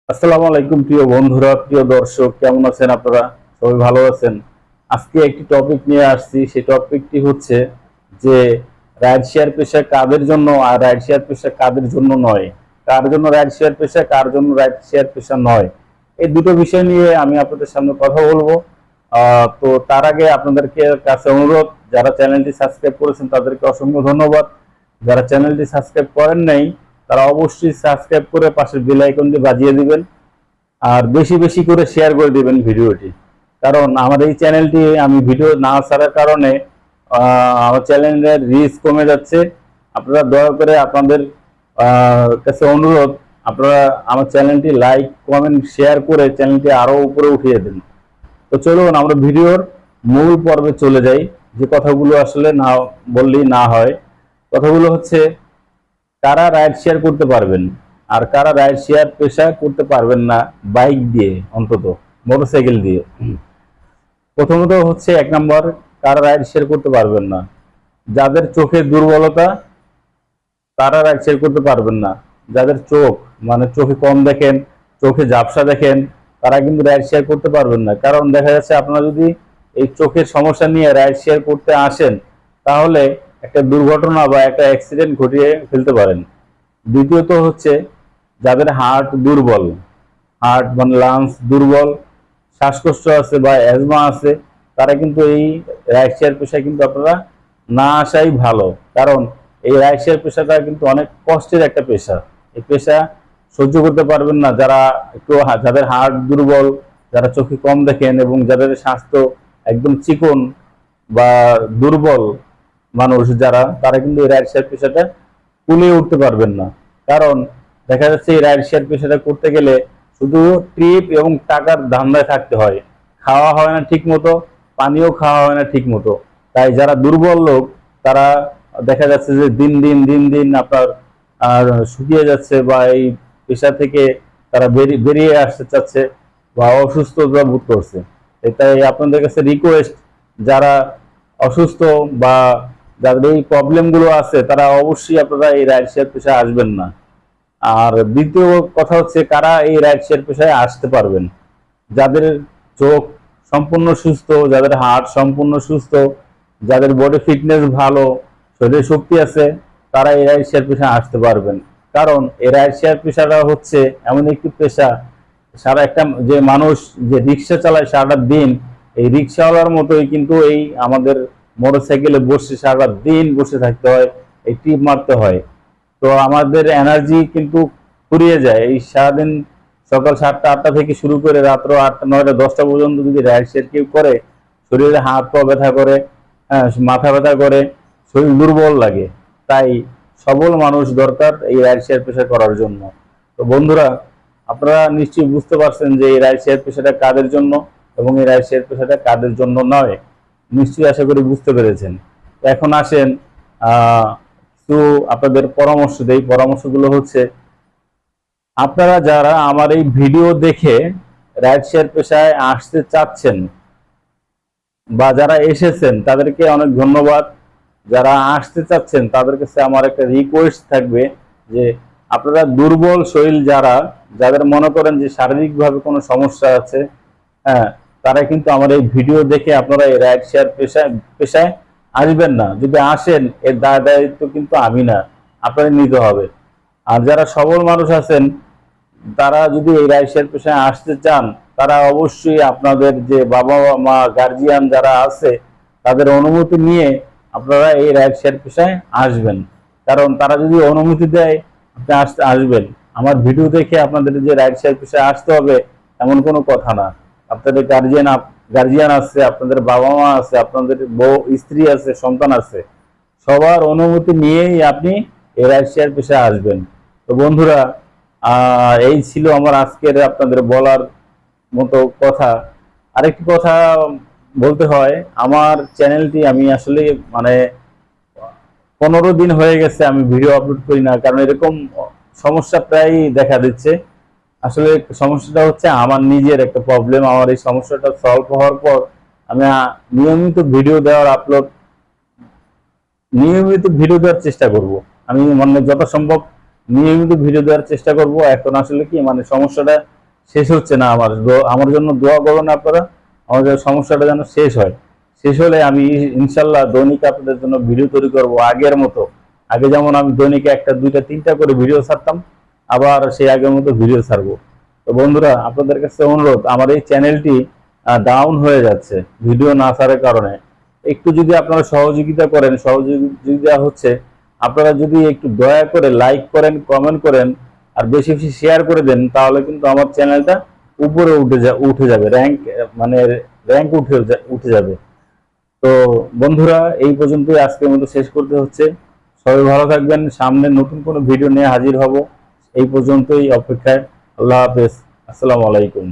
আসসালামু আলাইকুম প্রিয় বন্ধুরা, প্রিয় দর্শক, কেমন আছেন আপনারা? সবাই ভালো আছেন? আজকে একটি টপিক নিয়ে আসছি। সেই টপিকটি হচ্ছে যে রাইড শেয়ার পেশা কাদের জন্য আর রাইড শেয়ার পেশা কাদের জন্য নয়। কার জন্য রাইড শেয়ার পেশা, কার জন্য রাইড শেয়ার পেশা নয়, এই দুটো বিষয় নিয়ে আমি আপনাদের সামনে কথা বলবো। তো তার আগে আপনাদেরকে কাছে অনুরোধ, যারা চ্যানেলটি সাবস্ক্রাইব করেছেন তাদেরকে অসংখ্য ধন্যবাদ। যারা চ্যানেলটি সাবস্ক্রাইব করেন নাই তারা অবশ্যই সাবস্ক্রাইব করে পাশের বেল আইকনটি বাজিয়ে দিবেন আর বেশি বেশি করে শেয়ার করে দিবেন ভিডিওটি। কারণ আমার এই চ্যানেলটি আমি ভিডিও না ছাড়ার কারণে আমার চ্যানেলের রিচ কমে যাচ্ছে। আপনারা দয়া করে আপনাদের কাছে অনুরোধ, আপনারা আমার চ্যানেলটি লাইক কমেন্ট শেয়ার করে চ্যানেলটি আরো উপরে উঠিয়ে দেন। তো চলুন আমরা ভিডিওর মূল পর্বে চলে যাই। যে কথাগুলো আসলে না বললেই না হয়, কথাগুলো হচ্ছে কারা রাইড শেয়ার করতে পারবেন আর কারা রাইড শেয়ার পেশা করতে পারবেন না বাইক দিয়ে, অন্তত মোটরসাইকেল দিয়ে। প্রথমত হচ্ছে এক নম্বর, কারা রাইড শেয়ার করতে পারবেন না, যাদের চোখের দুর্বলতা তারা রাইড শেয়ার করতে পারবেন না। যাদের চোখ চোখে কম দেখেন, চোখে ঝাপসা দেখেন, তারা কিন্তু রাইড শেয়ার করতে পারবেন না। কারণ দেখা যাচ্ছে আপনারা যদি এই চোখের সমস্যা নিয়ে রাইড শেয়ার করতে আসেন তাহলে একটা দুর্ঘটনা বা একটা অ্যাক্সিডেন্ট ঘটিয়ে ফেলতে পারেন। দ্বিতীয়ত হচ্ছে যাদের হার্ট দুর্বল, হার্ট লাংস দুর্বল, শ্বাসকষ্ট আছে বা অ্যাজমা আছে, তারা কিন্তু এই রাইড শেয়ার পেশায় কিন্তু আপনারা না আসাই ভালো। কারণ এই রাইড শেয়ার পেশাটা কিন্তু অনেক কষ্টের একটা পেশা। এই পেশা সহ্য করতে পারবেন না যারা একটু, যাদের হার্ট দুর্বল, যারা চোখে কম দেখেন এবং যাদের স্বাস্থ্য একদম চিকন বা দুর্বল মানুষ যারা, তারা কিন্তু এই রাইড শেয়ার পেশাটা কুলিয়ে উঠতে পারবেন না। কারণ দেখা যাচ্ছে এই রাইড শেয়ার পেশাটা করতে গেলে শুধু ট্রিপ এবং টাকার ধান্দায় থাকতে হয়, খাওয়া হয় না ঠিক মতো, পানিও খাওয়া হয় না ঠিক মতো। তাই যারা দুর্বল লোক তারা দেখা যাচ্ছে যে দিন দিন আপনার আর শুকিয়ে যাচ্ছে বা এই পেশা থেকে তারা বেরিয়ে আসতে চাচ্ছে বা অসুস্থতা বোধ করছে। এটাই আপনাদের কাছে রিকোয়েস্ট, যারা অসুস্থ বা যাদের এই প্রবলেম গুলো আছে তারা অবশ্যই আপনারা এই রাইড শেয়ার পেশায় আসবেন না। আর দ্বিতীয় কথা হচ্ছে কারা এই রাইড শেয়ার পেশায় আসতে পারবেন, যাদের চোখ সম্পূর্ণ সুস্থ, যাদের হার্ট সম্পূর্ণ সুস্থ, যাদের বডি ফিটনেস ভালো, শরীরে শক্তি আছে, তারা এই রাইড শেয়ার পেশায় আসতে পারবেন। কারণ এই রাইড শেয়ার পেশাটা হচ্ছে এমন একটি পেশা, সারা একটা যে মানুষ যে রিক্সা চালায় সারাটা দিন, এই রিক্সাওয়ালার মতোই কিন্তু এই আমাদের মোটরসাইকেলে বসে সারা দিন বসে থাকতে হয়, এই টিপ মারতে হয়। তো আমাদের এনার্জি কিন্তু ফুরিয়ে যায় এই সারাদিন। সকাল 7টা 8টা থেকে শুরু করে রাত্র 8টা 9টা 10টা পর্যন্ত যদি রাইড শেয়ার কেউ করে, শরীরে হাত পা ব্যথা করে, হ্যাঁ মাথা ব্যথা করে, শরীর দুর্বল লাগে। তাই সবল মানুষ দরকার এই রাইড শেয়ার পেশা করার জন্য। তো বন্ধুরা, আপনারা নিশ্চয়ই বুঝতে পারছেন যে এই রাইড শেয়ার পেশাটা কাদের জন্য এবং এই রাইড শেয়ার পেশাটা কাদের জন্য নয়। নিশ্চয়ই আশা করি বুঝতে পেরেছেন। তো এখন আসেন কিছু আপনাদের পরামর্শ দেই। পরামর্শগুলো হচ্ছে, আপনারা যারা আমার এই ভিডিও দেখে রাইড শেয়ার পেশায় আসতে চাচ্ছেন বা যারা এসেছেন তাদেরকে অনেক ধন্যবাদ। যারা আসতে চাচ্ছেন তাদের কাছে আমার একটা রিকোয়েস্ট থাকবে যে আপনারা দুর্বল শরীর যারা, যাদের মনে করেন যে শারীরিকভাবে কোনো সমস্যা আছে, হ্যাঁ, তারা কিন্তু আমার এই ভিডিও দেখে আপনারা এই রাইড শেয়ার পেশায় পেশায় আসবেন না। যদি আসেন এর দায়িত্ব কিন্তু আমি না, আপনাদের নিতে হবে। আর যারা সবল মানুষ আছেন তারা যদি এই রাইড শেয়ার পেশায় আসতে চান, তারা অবশ্যই আপনাদের যে বাবা মা গার্জিয়ান যারা আছে তাদের অনুমতি নিয়ে আপনারা এই রাইড শেয়ার পেশায় আসবেন। কারণ তারা যদি অনুমতি দেয় আপনি আসবেন। আমার ভিডিও দেখে আপনাদের যে রাইড শেয়ার পেশায় আসতে হবে এমন কোনো কথা না। আপনাদের গার্জিয়ান আছে, আপনাদের বাবা মা আছে, আপনাদের বউ স্ত্রী আছে, সন্তান আছে, সবার অনুমতি নিয়েই আপনি এই রাইড শেয়ার পেশায় আসবেন। তো বন্ধুরা, এই ছিল আমার আজকের আপনাদের বলার মতো কথা। আরেকটি কথা বলতে হয়, আমার চ্যানেলটি আমি আসলে 15 দিন হয়ে গেছে আমি ভিডিও আপলোড করি না। কারণ এরকম সমস্যা প্রায় দেখা দিচ্ছে। আসলে সমস্যাটা হচ্ছে আমার নিজের একটা প্রবলেম। আমার এই সমস্যাটা সলভ হওয়ার পর আমি নিয়মিত ভিডিও দেওয়ার আপলোড নিয়মিত ভিডিও দেওয়ার চেষ্টা করব। আমি যত সম্ভব নিয়মিত ভিডিও দেওয়ার চেষ্টা করব। এখন আসলে কি সমস্যাটা শেষ হচ্ছে না। আমার জন্য দোয়া করবেন আপনারা, আমাদের সমস্যাটা যেন শেষ হয়। শেষ হলে আমি ইনশাল্লাহ দৈনিক আপনাদের জন্য ভিডিও তৈরি করব আগের মতো। আগে যেমন আমি দৈনিকে একটা, দুইটা, তিনটা করে ভিডিও ছাড়তাম, আবার সেই আগের মতো ভিডিও ছাড়বো। তো বন্ধুরা, আপনাদের কাছে অনুরোধ, আমার এই চ্যানেলটি ডাউন হয়ে যাচ্ছে ভিডিও না ছাড়ার কারণে। একটু যদি আপনারা সহযোগিতা করেন, সহযোগিতা হচ্ছে আপনারা যদি একটু দয়া করে লাইক করেন, কমেন্ট করেন, আর বেশি বেশি শেয়ার করে দেন, তাহলে কিন্তু আমার চ্যানেলটা উপরে উঠে যাবে, র্যাঙ্ক উঠে যাবে। তো বন্ধুরা, এই পর্যন্তই আজকের মতো শেষ করতে হচ্ছে। সবাই ভালো থাকবেন, সামনে নতুন কোনো ভিডিও নিয়ে হাজির হব। এই পর্যন্তই অপেক্ষায়। আল্লাহ হাফেজ, আসসালামু আলাইকুম।